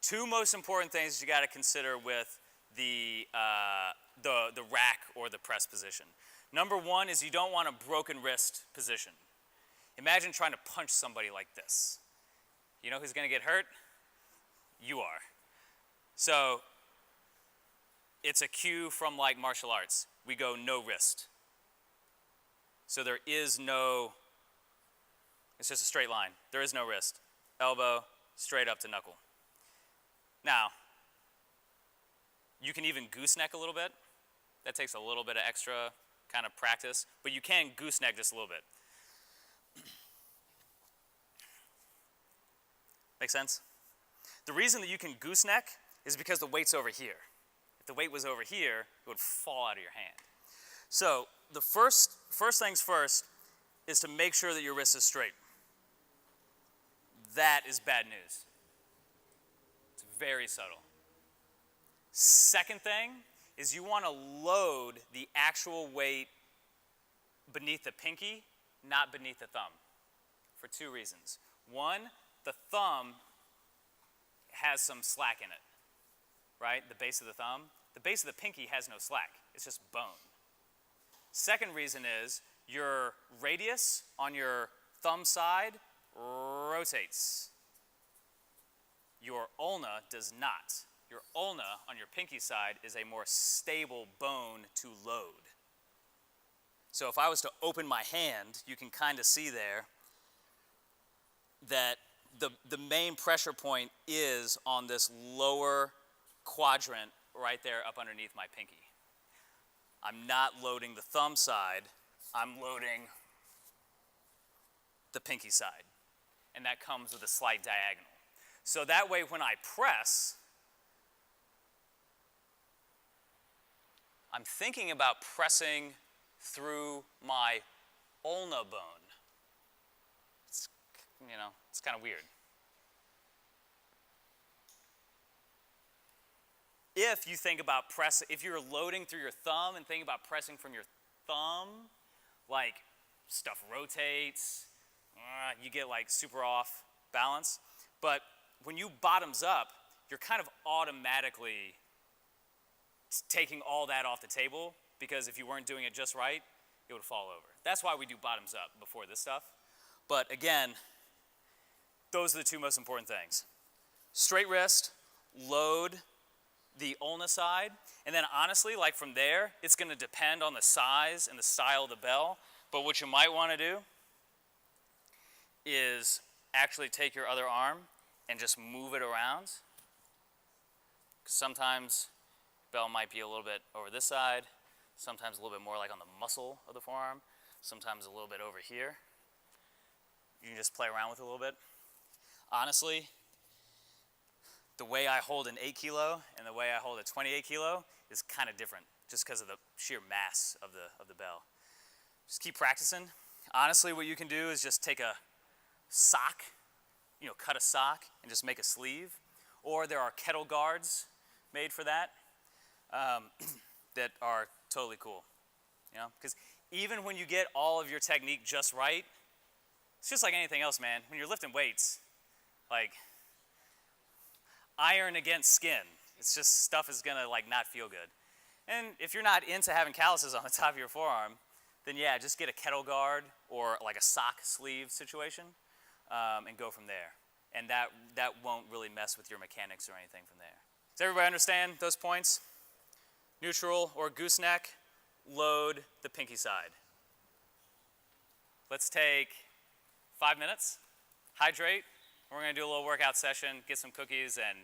Two most important things you got to consider with the rack or the press position. Number one is you don't want a broken wrist position. Imagine trying to punch somebody like this. You know who's going to get hurt? You are. So it's a cue from like martial arts. We go no wrist. So there is no, it's just a straight line. There is no wrist. Elbow, straight up to knuckle. Now, you can even gooseneck a little bit. That takes a little bit of extra kind of practice, but you can gooseneck just a little bit. Make sense? The reason that you can gooseneck is because the weight's over here. If the weight was over here, it would fall out of your hand. So the first things first is to make sure that your wrist is straight. That is bad news. It's very subtle. Second thing is you want to load the actual weight beneath the pinky, not beneath the thumb, for two reasons. One, the thumb has some slack in it, right? The base of the thumb. The base of the pinky has no slack. It's just bone. Second reason is your radius on your thumb side rotates. Your ulna does not. Your ulna on your pinky side is a more stable bone to load. So if I was to open my hand, you can kind of see there that the main pressure point is on this lower quadrant right there up underneath my pinky. I'm not loading the thumb side, I'm loading the pinky side. And that comes with a slight diagonal. So that way when I press, I'm thinking about pressing through my ulna bone. It's, you know, it's kind of weird. If you think about if you're loading through your thumb and think about pressing from your thumb, like stuff rotates, you get like super off balance. But when you bottoms up, you're kind of automatically taking all that off the table, because if you weren't doing it just right, it would fall over. That's why we do bottoms up before this stuff. But again, those are the two most important things. Straight wrist, load the ulna side, and then honestly, like from there, it's going to depend on the size and the style of the bell. But what you might want to do is actually take your other arm and just move it around. Because sometimes bell might be a little bit over this side, sometimes a little bit more like on the muscle of the forearm, sometimes a little bit over here. You can just play around with it a little bit. Honestly, the way I hold an 8 kilo and the way I hold a 28 kilo is kind of different, just because of the sheer mass of the bell. Just keep practicing. Honestly, what you can do is just take a sock, cut a sock and just make a sleeve. Or there are kettle guards made for that, that are totally cool. Because even when you get all of your technique just right, it's just like anything else, man. When you're lifting weights, like iron against skin, it's just stuff is gonna like not feel good. And if you're not into having calluses on the top of your forearm, then yeah, just get a kettle guard or like a sock sleeve situation, and go from there. And that won't really mess with your mechanics or anything from there. Does everybody understand those points? Neutral or gooseneck, load the pinky side. Let's take 5 minutes, hydrate. We're gonna do a little workout session, get some cookies, and